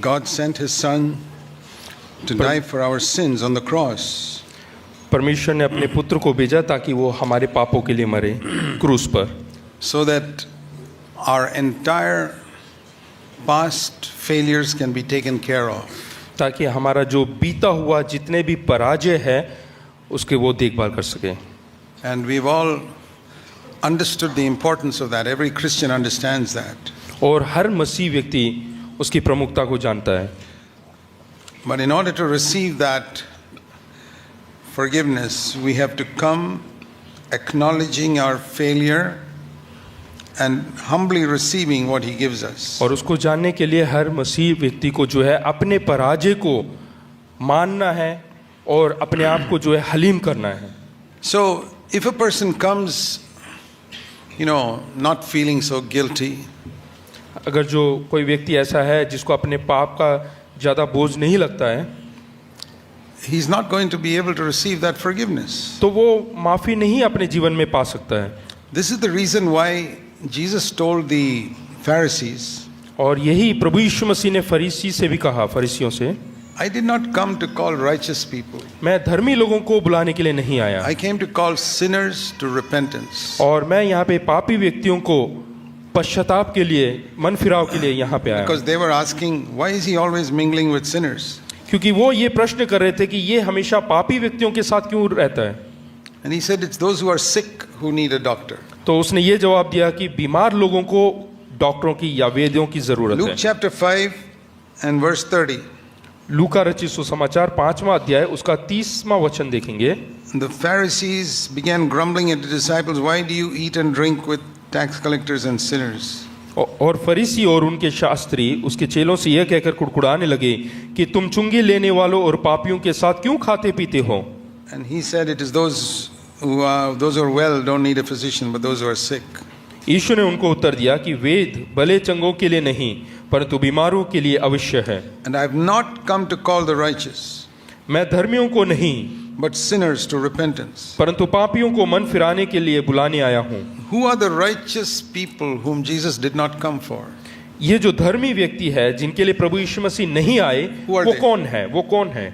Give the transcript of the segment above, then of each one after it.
God sent His Son to die for our sins on the cross. परमेश्वर ने अपने पुत्र को भेजा ताकि वो हमारे पापों के लिए मरे क्रूस पर, So that our entire past failures can be taken care of. ताकि हमारा जो बीता हुआ जितने भी पराजय है उसके वो देखभाल कर सके. And we've all understood the importance of that. Every Christian understands that. और हर मसीह व्यक्ति उसकी प्रमुखता को जानता है. But in order to receive that forgiveness, we have to come acknowledging our failure and humbly receiving what He gives us. और उसको जानने के लिए हर मसीह व्यक्ति को जो है अपने पराजय को मानना है और अपने आप को जो है हलीम करना है. So if a person comes, not feeling so guilty, अगर जो कोई व्यक्ति ऐसा है जिसको अपने पाप का ज़्यादा बोझ नहीं लगता है, he's not going to be able to receive that forgiveness. तो वो माफ़ी नहीं अपने जीवन में पा सकता है. This is the reason why Jesus told the Pharisees, और यही प्रभु यीशु मसीह ने फरीसी से भी कहा, फरीसियों से, I did not come to call righteous people. मैं धर्मी लोगों को बुलाने के लिए नहीं आया, I came to call sinners to repentance. और मैं यहाँ पे पापी व्यक्तियों को पश्चाताप के लिए, मन फिराव के लिए यहाँ पे आया. Because they were asking, why is He always mingling with sinners? क्योंकि वो ये प्रश्न कर रहे थे कि ये हमेशा पापी व्यक्तियों के साथ क्यों रहता है. And He said, it's those who are sick who need a doctor. तो उसने ये जवाब दिया कि बीमार लोगों को डॉक्टरों की या वेद्यों की जरूरत Luke है. chapter 5 and verse 30. लूका रचित सुसमाचार 5वां अध्याय उसका 30वां वचन देखेंगे. The Pharisees began grumbling at the disciples, why do you eat and drink with tax collectors and sinners? और फरीसी और उनके शास्त्री उसके चेलों से यह कहकर कुड़कुड़ाने लगे कि तुम चुंगी लेने वालों और पापियों के साथ क्यों खाते पीते हो. And He said, it is those who are well don't need a physician, but those who are sick. यीशु ने उनको उत्तर दिया कि वेद भले चंगों के लिए नहीं परंतु बीमारों के लिए अवश्य है. And I have not come to call the righteous, मैं धर्मियों को नहीं but sinners to repentance. परंतु पापियों को मन फिराने के लिए बुलाने आया हूँ. Who are the righteous people whom Jesus did not come for? ये जो धर्मी व्यक्ति है जिनके लिए प्रभु यीशु मसीह नहीं आए, Who are वो they? कौन है? वो कौन है?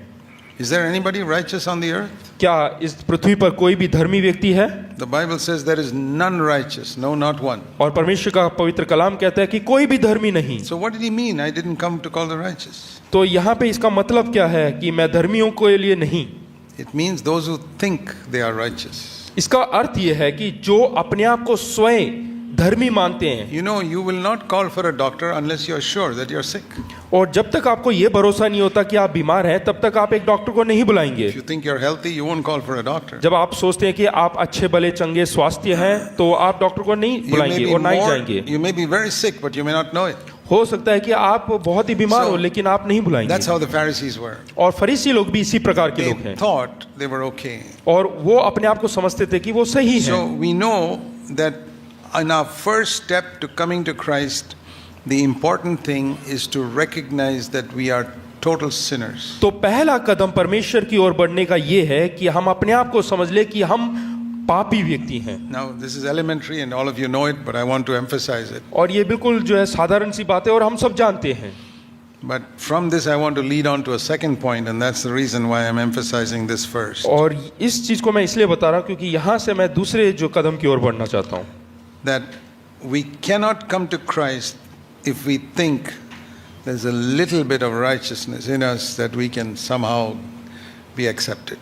Is there anybody righteous on the earth? क्या इस पृथ्वी पर कोई भी धर्मी व्यक्ति है? The Bible says there is none righteous, no, not one. और परमेश्वर का पवित्र कलाम कहता है कि कोई भी धर्मी नहीं. So what did He mean? I didn't come to call the righteous. तो यहाँ पे इसका मतलब क्या है कि मैं धर्मियों के लिए नहीं? It means those who think they are righteous. इसका अर्थ यह है कि जो अपने आप को स्वयं धर्मी मानते हैं. You will not call for a doctor unless you are sure that you are sick. और जब तक आपको ये भरोसा नहीं होता कि आप बीमार हैं तब तक आप एक डॉक्टर को नहीं बुलाएंगे. If you think you're healthy, you won't call for a doctor. जब आप सोचते हैं कि आप अच्छे भले चंगे स्वास्थ्य हैं तो आप डॉक्टर को नहीं बुलाएंगे और ना ही जाएंगे. You may be very sick, but you may not know it. हो सकता है कि आप बहुत ही बीमार हो लेकिन आप नहीं बुलाएंगे. That's how the Pharisees were. और फरीसी लोग भी इसी प्रकार के लोग They हैं. thought they were okay. और वो अपने आप को समझते थे कि वो सही So हैं. we know that in our first step to coming to Christ, the important thing is to recognize that we are total sinners. तो पहला कदम परमेश्वर की ओर बढ़ने का ये है कि हम अपने आप को समझ ले कि हम पापी व्यक्ति हैं. Now this is elementary and all of you know it, but I want to emphasize it. और ये बिल्कुल जो है साधारण सी बात है और हम सब जानते हैं. But from this I want to lead on to a second point, and that's the reason why I'm emphasizing this first. और इस चीज को मैं इसलिए बता रहा हूँ क्योंकि यहाँ से मैं दूसरे जो कदम की ओर बढ़ना चाहता हूँ. That we cannot come to Christ if we think there's a little bit of righteousness in us that we can somehow be accepted.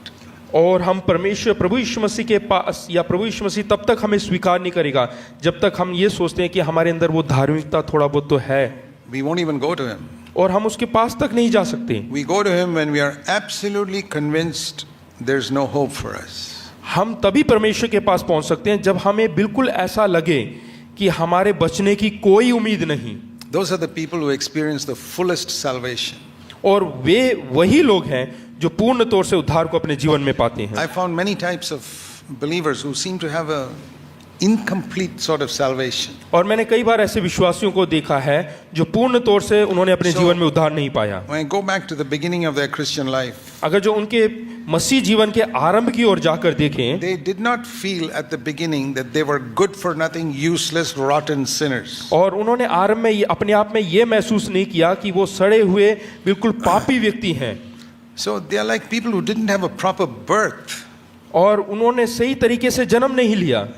और हम परमेश्वर प्रभु यीशु मसीह के पास या प्रभु यीशु मसीह तब तक हमें स्वीकार नहीं करेगा जब तक हम ये सोचते हैं कि हमारे अंदर वो धार्मिकता थोड़ा बहुत तो है. We won't even go to Him. और हम उसके पास तक नहीं जा सकते. We go to Him when we are absolutely convinced there's no hope for us. हम तभी परमेश्वर के पास पहुंच सकते हैं जब हमें बिल्कुल ऐसा लगे कि हमारे बचने की कोई उम्मीद नहीं. Those are the people who experience the fullest salvation. और वे वही लोग हैं जो पूर्ण तौर से उद्धार को अपने जीवन में पाते हैं. I found many types of believers who seem to have a incomplete sort of salvation. और मैंने कई बार ऐसे विश्वासियों को देखा है जो पूर्ण तौर से उन्होंने अपने जीवन में उद्धार नहीं पाया. When I go back to the beginning of their Christian life, अगर जो उनके मसीह जीवन के आरंभ की ओर जाकर देखें, they did not feel at the beginning that they were good for nothing, useless, rotten sinners. और उन्होंने आरंभ में अपने आप में ये महसूस नहीं किया कि वो सड़े हुए बिल्कुल पापी व्यक्ति हैं, So they are like people who didn't have a proper birth, और उन्होंने सही तरीके से जन्म नहीं लिया,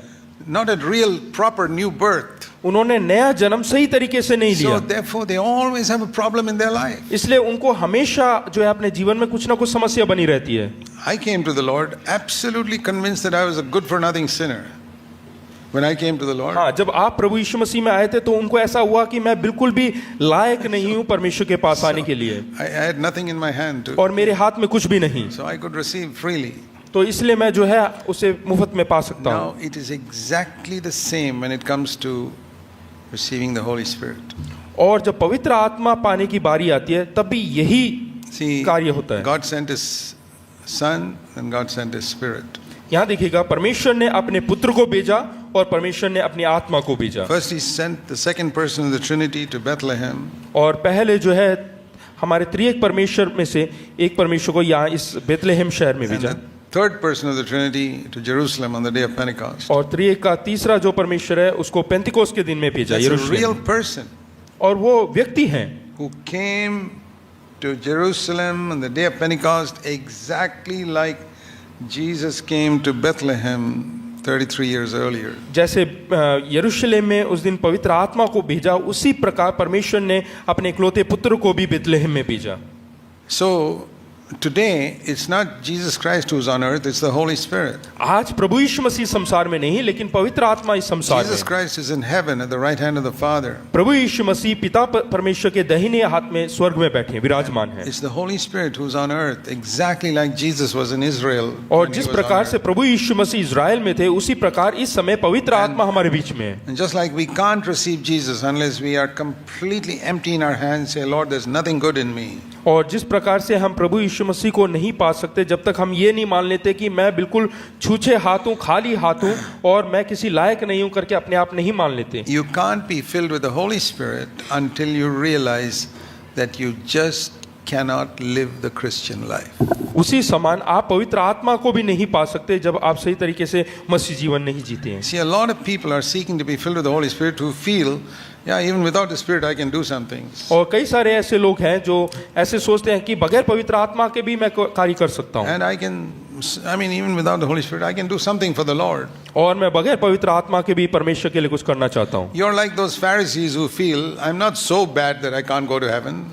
not a real proper new birth. उन्होंने नया जन्म सही तरीके से नहीं So लिया, therefore they always have a problem in their life. इसलिए उनको हमेशा जो है अपने जीवन में कुछ ना कुछ समस्या बनी रहती है। I came to the Lord absolutely convinced that I was a good for nothing sinner. When I came to the Lord, हाँ, जब आप प्रभु यीशु मसीह में आए थे तो उनको ऐसा हुआ कि मैं बिल्कुल भी लायक नहीं हूँ परमेश्वर के पास आने के लिए, I had nothing in my hand to, और मेरे हाथ में कुछ भी नहीं, so I could receive freely. तो इसलिए मैं जो है उसे मुफ्त में पा सकता हूँ। Now it is exactly the same when it comes to receiving the Holy Spirit. और जब पवित्र आत्मा पाने की बारी आती है तब भी यही See, कार्य होता है। God sent His Son and God sent His Spirit. यहाँ देखिएगा, परमेश्वर ने अपने पुत्र को भेजा और परमेश्वर ने अपनी आत्मा को भेजा। First He sent the second person of the Trinity to Bethlehem. और पहले जो है हमारे त्रिएक परमेश्वर में से एक परमेश्वर को यहाँ इस बेथलेहम शहर में And भेजा, the third person of the Trinity to Jerusalem on the day of Pentecost. और त्रिएक का तीसरा जो परमेश्वर है उसको पेंतिकोस्त के दिन में भेजा That's a यरूशलेम real में। person और वो व्यक्ति हैं who came to Jerusalem on the day of Pentecost exactly like Jesus came to Bethlehem 33 years earlier. जैसे यरूशलेम में उस दिन पवित्र आत्मा को भेजा, उसी प्रकार परमेश्वर ने अपने इकलौते पुत्र को भी बेथलेहम में भेजा। So today it's not Jesus Christ who's on earth, it's the Holy Spirit. आज प्रभु यीशु मसीह संसार में नहीं, लेकिन पवित्र आत्मा इस संसार Jesus में। Christ is in heaven at the right hand of the Father. प्रभु यीशु मसीह पिता परमेश्वर के दाहिने हाथ में स्वर्ग में बैठे विराजमान हैं। It's the Holy Spirit who's on earth exactly like Jesus was in Israel. और when he जिस was on प्रकार earth. से प्रभु यीशु मसीह इज़राइल में थे, उसी प्रकार इस समय पवित्र आत्मा हमारे बीच में है। And just like we can't receive Jesus unless we are completely empty in our hands, say, Lord, there's nothing good in me. और जिस प्रकार से हम प्रभु यीशु मसीह को नहीं पा सकते जब तक हम ये नहीं मान लेते कि मैं बिल्कुल छूछे हाथ हूँ, खाली हाथ हूँ और मैं किसी लायक नहीं हूँ करके अपने आप नहीं मान लेते। You can't be filled with the Holy Spirit until you realize that you just cannot live the Christian life. उसी समान आप पवित्र आत्मा को भी नहीं पा सकते जब आप सही तरीके से मसीह जीवन नहीं जीते हैं। See, a lot of people are seeking to be filled with the Holy Spirit who feel, yeah, even without the Spirit I can do some things. और कई सारे ऐसे लोग हैं जो ऐसे सोचते हैं कि बगैर पवित्र आत्मा के भी मैं कार्य कर सकता हूँ, And I mean, even without the Holy Spirit, I can do something for the Lord. और मैं बगैर पवित्र आत्मा के भी परमेश्वर के लिए कुछ करना चाहता हूँ। You're like those Pharisees who feel, I'm not so bad that I can't go to heaven.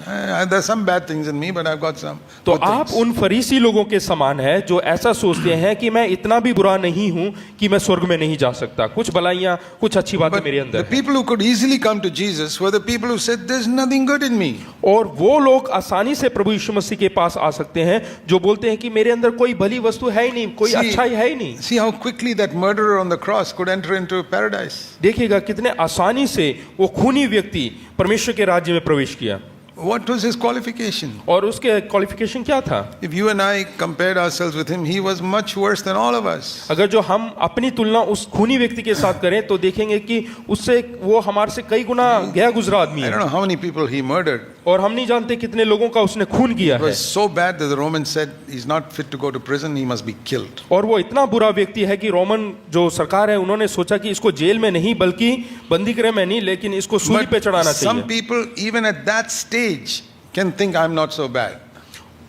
There's some bad things in me, but I've got some तो good आप things. उन फरीसी लोगों के समान है जो ऐसा सोचते हैं कि मैं इतना भी बुरा नहीं हूँ कि मैं स्वर्ग में नहीं जा सकता, कुछ भलाइयाँ कुछ अच्छी बातें But मेरे the अंदर हैं। people who could easily come to Jesus were the people who said, there's nothing good in me. और वो लोग आसानी से प्रभु यीशु मसीह के पास आ सकते हैं जो बोलते हैं कि मेरे अंदर कोई भली वस्तु है ही नहीं, कोई अच्छाई है ही नहीं। See how quickly that murderer on the cross could enter into paradise. देखिएगा कितने आसानी से वो खूनी व्यक्ति परमेश्वर के राज्य में प्रवेश किया। What was his qualification? और उसके क्वालिफिकेशन क्या था? If you and I compared ourselves with him, he was much worse than all of us. अगर जो हम अपनी तुलना उस खूनी व्यक्ति के साथ करें तो देखेंगे कि उससे वो हमारे से कई गुना गया गुजरा आदमी I don't है, know how many people he murdered. और हम नहीं जानते कितने लोगों का उसने खून किया It है। was so bad that the Romans said he's not fit to go to prison, he must be killed. और वो इतना बुरा व्यक्ति है कि रोमन जो सरकार है उन्होंने सोचा कि इसको जेल में नहीं बल्कि बंदी गृह में नहीं, लेकिन इसको सूली पे But चढ़ाना some चाहिए। people, even at that stage, can think I'm not so bad.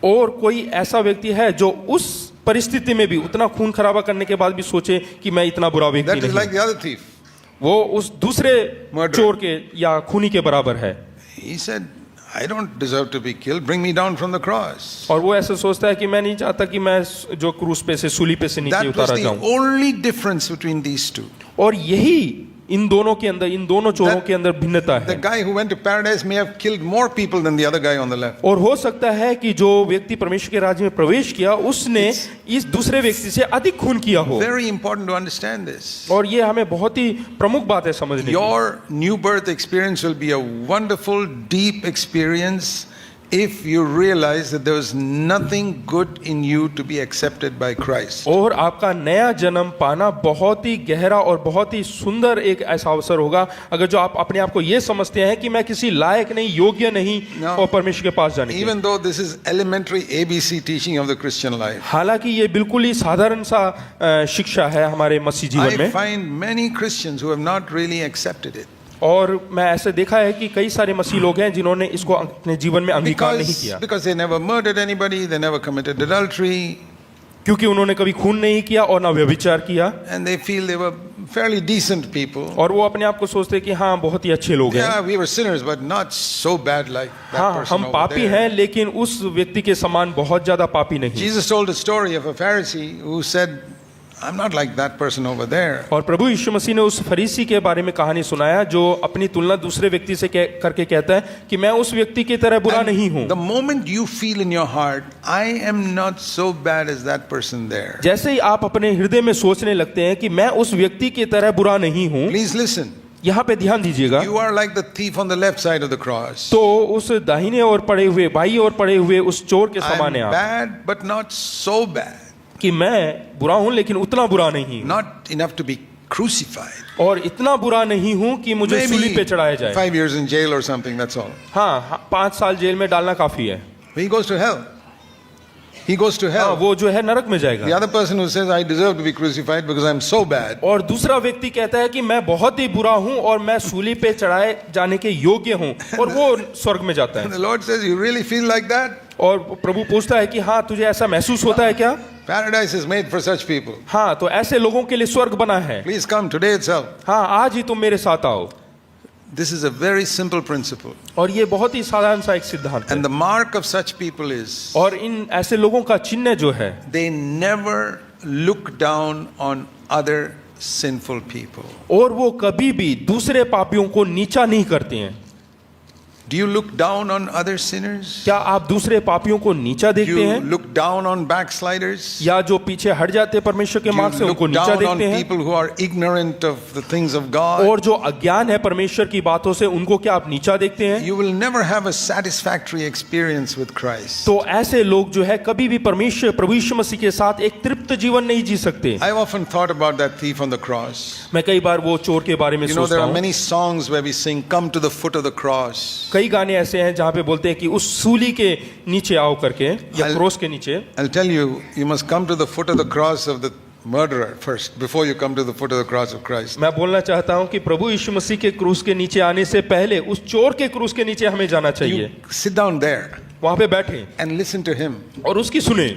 और कोई ऐसा व्यक्ति है जो उस परिस्थिति में भी उतना खून खराबा करने के बाद भी सोचे कि मैं इतना बुरा व्यक्ति That is नहीं like the other thief. वो उस दूसरे Murderer. चोर के या खूनी के बराबर है। He said, I don't deserve to be killed, bring me down from the cross. और वो ऐसा सोचता है कि मैं नहीं चाहता कि मैं जो क्रूस पे से सूली पे से नीचे That was उतारा the जाऊं। only difference between these two. और यही इन दोनों के अंदर, इन दोनों चोरों के अंदर भिन्नता The है। guy who went to paradise may have killed more people than the other guy on the left. और हो सकता है कि जो व्यक्ति परमेश्वर के राज्य में प्रवेश किया उसने इस दूसरे व्यक्ति से अधिक खून किया हो। Very important to understand this. और ये हमें बहुत ही प्रमुख बात है समझने की। Your new birth experience will be a wonderful, deep experience if you realize that there was nothing good in you to be accepted by Christ. और आपका नया जन्म पाना बहुत ही गहरा और बहुत ही सुंदर एक ऐसा अवसर होगा अगर जो आप अपने आप को ये समझते हैं कि मैं किसी लायक नहीं, योग्य नहीं No. और परमेश्वर के पास जाने के। Even though this is elementary ABC teaching of the Christian life, हालांकि ये बिल्कुल ही साधारण सा शिक्षा है हमारे मसीह जीवन I में, find many Christians who have not really accepted it. और मैं ऐसे देखा है कि कई सारे मसीह लोग हैं जिन्होंने इसको अपने जीवन में अंगीकार नहीं किया, Because they never murdered anybody, they never committed adultery, क्योंकि उन्होंने कभी खून नहीं किया और ना व्यभिचार किया, and they feel they were fairly decent people. और वो अपने आप को सोचते हैं कि हाँ बहुत ही अच्छे लोग हैं। Yeah, we were sinners, but not so bad like that हाँ person हम over पापी there. हैं लेकिन उस व्यक्ति के समान बहुत ज्यादा पापी नहीं। Jesus told a story of a Pharisee who said, I'm not like that person over there. और प्रभु यीशु मसीह ने उस फरीसी के बारे में कहानी सुनाया जो अपनी तुलना दूसरे व्यक्ति से करके कहता है कि मैं उस व्यक्ति की तरह बुरा नहीं हूँ। The moment you feel in your heart, I am not so bad as that person there. जैसे ही आप अपने हृदय में सोचने लगते हैं कि मैं उस व्यक्ति की तरह बुरा नहीं हूँ, Please listen. यहाँ पे ध्यान दीजिएगा, You are like the thief on the left side of the cross. तो उस दाहिने ओर पड़े हुए, बाई ओर पड़े हुए उस चोर के I'm समान है आप, bad, but not so bad. कि मैं बुरा हूँ लेकिन उतना बुरा नहीं हूँ, Not enough to be crucified. और इतना बुरा नहीं हूँ कि मुझे सूली पे चढ़ाया जाए। 5 years in jail or something, that's all. हाँ 5 साल जेल में डालना काफी है। He goes to hell. He goes to हाँ, hell. वो जो है नरक में The जाएगा। other person who says, I deserve to be crucified because I'm so bad. और दूसरा व्यक्ति कहता है कि मैं बहुत ही बुरा हूँ और मैं सूली पे चढ़ाए जाने के योग्य हूँ, और वो स्वर्ग में जाता And है। the Lord says, you really feel like that? और प्रभु पूछता है कि हाँ तुझे ऐसा महसूस होता है क्या? Paradise is made for such people. हाँ तो ऐसे लोगों के लिए स्वर्ग बना है। Please come today itself. हाँ आज ही तुम मेरे साथ आओ। This is a very simple principle. और ये बहुत ही साधारण सा एक सिद्धांत है, And the mark of such people is और इन ऐसे लोगों का चिन्ह जो है, they never look down on other sinful people. और वो कभी भी दूसरे पापियों को नीचा नहीं करते हैं। Do you look down on other sinners? क्या आप दूसरे पापियों को नीचा Do देखते you हैं, look down on backsliders? या जो पीछे हट जाते हैं परमेश्वर के Do मार्ग you से look उनको नीचा down on देखते हैं, people who are ignorant of the things of God? और जो अज्ञान है परमेश्वर की बातों से उनको क्या आप नीचा देखते हैं? You will never have a satisfactory experience with Christ. तो ऐसे लोग जो है कभी भी परमेश्वर प्रभु यीशु मसीह के साथ एक तृप्त जीवन नहीं जी सकते। I've often thought about that thief on the cross. मैं कई बार वो चोर के बारे में You know, सोचता there are हूँ। many songs where we sing, Come to the foot of the cross. कई गाने ऐसे हैं जहाँ पे बोलते हैं कि उस सूली के नीचे आओ करके, या I'll- क्रोस के नीचे। I'll tell you, you must come to the foot of the cross of the murderer first, before you come to the foot of the cross of Christ. मैं बोलना चाहता हूँ कि प्रभु यीशु मसीह के क्रूस के नीचे आने से पहले उस चोर के क्रूस के नीचे हमें जाना चाहिए, You sit down there वहाँ पे बैठे and listen to him और उसकी सुने।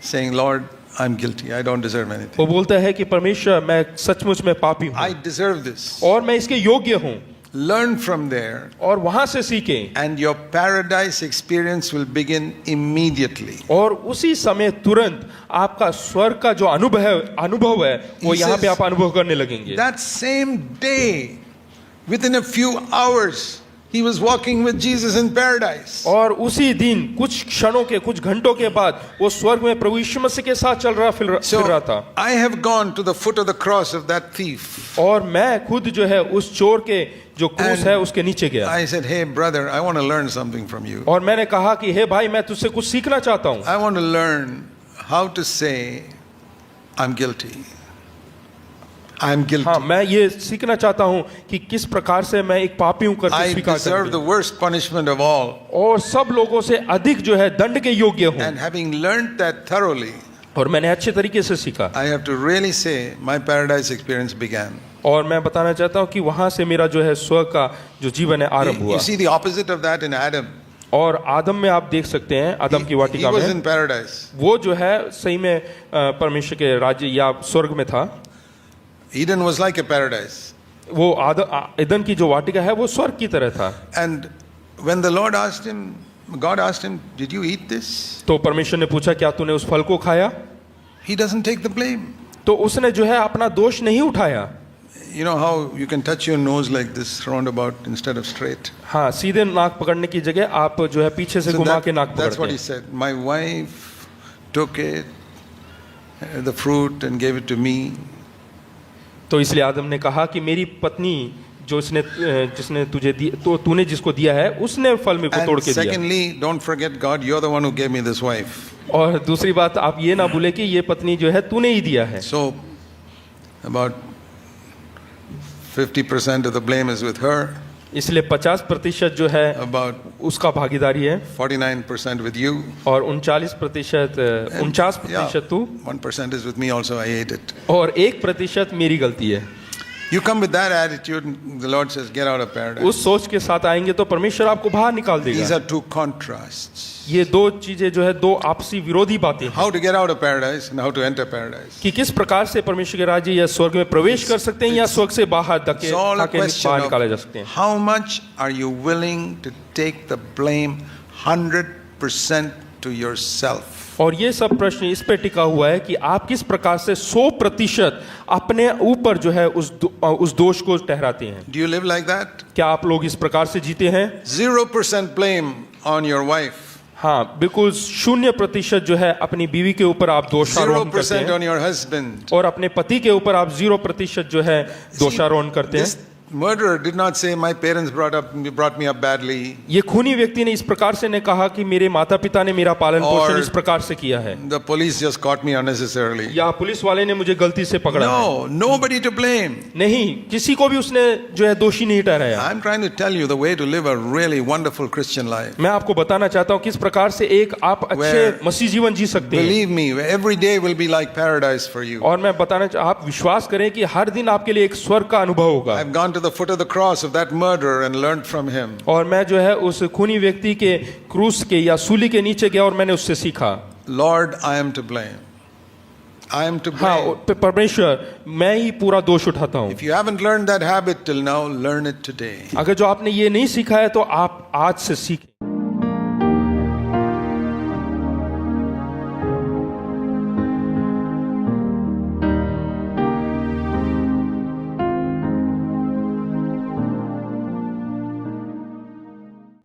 saying, Lord, I'm guilty. I don't deserve anything. वो बोलता है कि परमेश्वर मैं सचमुच में पापी हूँ I deserve this. और मैं इसके योग्य हूँ, Learn from there, और वहां से सीखें, and your paradise experience will begin immediately. और उसी समय तुरंत आपका स्वर्ग का जो अनुभव है वो He यहाँ पे says- आप अनुभव करने लगेंगे। That same day, within a few hours, he was walking with Jesus in paradise. और उसी दिन कुछ क्षणों के, कुछ घंटों के बाद वो स्वर्ग में प्रभु यीशु मसीह के साथ चल रहा फिर रहा था। I have gone to the foot of the cross of that thief. और मैं खुद जो है उस चोर के जो क्रूस And है उसके नीचे गया, I said, hey brother, I want to learn something from you. और मैंने कहा कि हे भाई मैं तुझसे कुछ सीखना चाहता हूँ। I want to learn how to say, I'm guilty. I'm guilty. हाँ मैं ये सीखना चाहता हूँ कि किस प्रकार से मैं एक पापी हूँ करके I स्वीकार deserve the करूँ, worst punishment of all. और सब लोगों से अधिक जो है दंड के योग्य हूँ। And having learned that thoroughly, और मैंने अच्छे तरीके से सीखा, I have to really say my paradise experience began. और मैं बताना चाहता हूँ कि वहां से मेरा जो है स्वर्ग का जो जीवन है आरंभ हुआ। You see the opposite of that in Adam. और आदम में आप देख सकते हैं, आदम की He वाटिका was में in paradise. वो जो है सही में परमेश्वर के राज्य या स्वर्ग में था। Eden was like a paradise. वो ईदन की जो वाटिका है वो स्वर्ग की तरह था। And when the Lord asked him, God asked him, did you eat this? तो परमेश्वर ने पूछा क्या तूने उस फल को खाया? He doesn't take the blame. तो उसने जो है अपना दोष नहीं उठाया। You know how you can touch your nose like this roundabout instead of straight? हाँ सीधे नाक पकड़ने की जगह आप जो है पीछे से घुमा के नाक that's पकड़ते what he हैं। said. My wife took it, the fruit, and gave it to me. तो इसलिए आदम ने कहा कि मेरी पत्नी जो जिसने तुझे तो तूने जिसको दिया है उसने फल में को तोड़ And के दिया। secondly, don't forget, God, you're the one who gave me this wife. और दूसरी बात, आप ये ना भूले कि ये पत्नी जो है तूने ही दिया है। So, about 50% of the blame is with her, इसलिए 50% जो है about उसका भागीदारी है 49% with you. और 49% तू 1% is with me also, I hate it. और 1% मेरी गलती है। You come with that attitude, the Lord says, get out of paradise. उस सोच के साथ आएंगे तो परमेश्वर आपको बाहर निकाल These देगा। are two contrasts. ये दो चीजें जो है दो आपसी विरोधी बातें हैं How to get out of paradise and how to enter paradise. कि किस प्रकार से परमेश्वर के राज्य या स्वर्ग में प्रवेश कर सकते हैं या स्वर्ग से बाहर It's all a question बाहर निकाले जा of सकते हैं। how much are you willing to take the blame 100% to yourself. और ये सब प्रश्न इस पे टिका हुआ है कि आप किस प्रकार से 100% अपने ऊपर जो है उस दोष को ठहराते हैं। Do you live like that? क्या आप लोग इस प्रकार से जीते हैं? 0% blame on your wife. हाँ, बिल्कुल 0% जो है अपनी बीवी के ऊपर आप दोषारोपण करते 0% हैं on your husband. और अपने पति के ऊपर आप 0% जो है दोषारोपण करते हैं। This murderer did not say my parents brought me up badly. ये खूनी व्यक्ति ने इस प्रकार से ने कहा कि मेरे माता पिता ने मेरा पालन पोषण और इस प्रकार से किया है The police just caught me unnecessarily. या पुलिस वाले ने मुझे गलती से पकड़ा है। No, nobody to blame. नहीं, किसी को भी उसने जो है दोषी नहीं ठहराया। I'm trying to tell you the way to live a really wonderful Christian life. मैं आपको बताना चाहता हूँ किस प्रकार से एक आप अच्छे Where- मसीह जीवन जी सकते हैं। Believe me, every day will be like paradise for you. और मैं आप विश्वास करें कि हर दिन आपके लिए एक स्वर्ग का अनुभव होगा। I've gone to the foot of the cross of that murderer and learned from him. और मैं जो है उस खूनी व्यक्ति के क्रूस के या सूली के नीचे गया और मैंने उससे सीखा। Lord, I am to blame. I am to हाँ, blame. परमेश्वर मैं ही पूरा दोष उठाता हूँ। If you haven't learned that habit till now, learn it today. अगर जो आपने ये नहीं सीखा है तो आप आज से सीखें।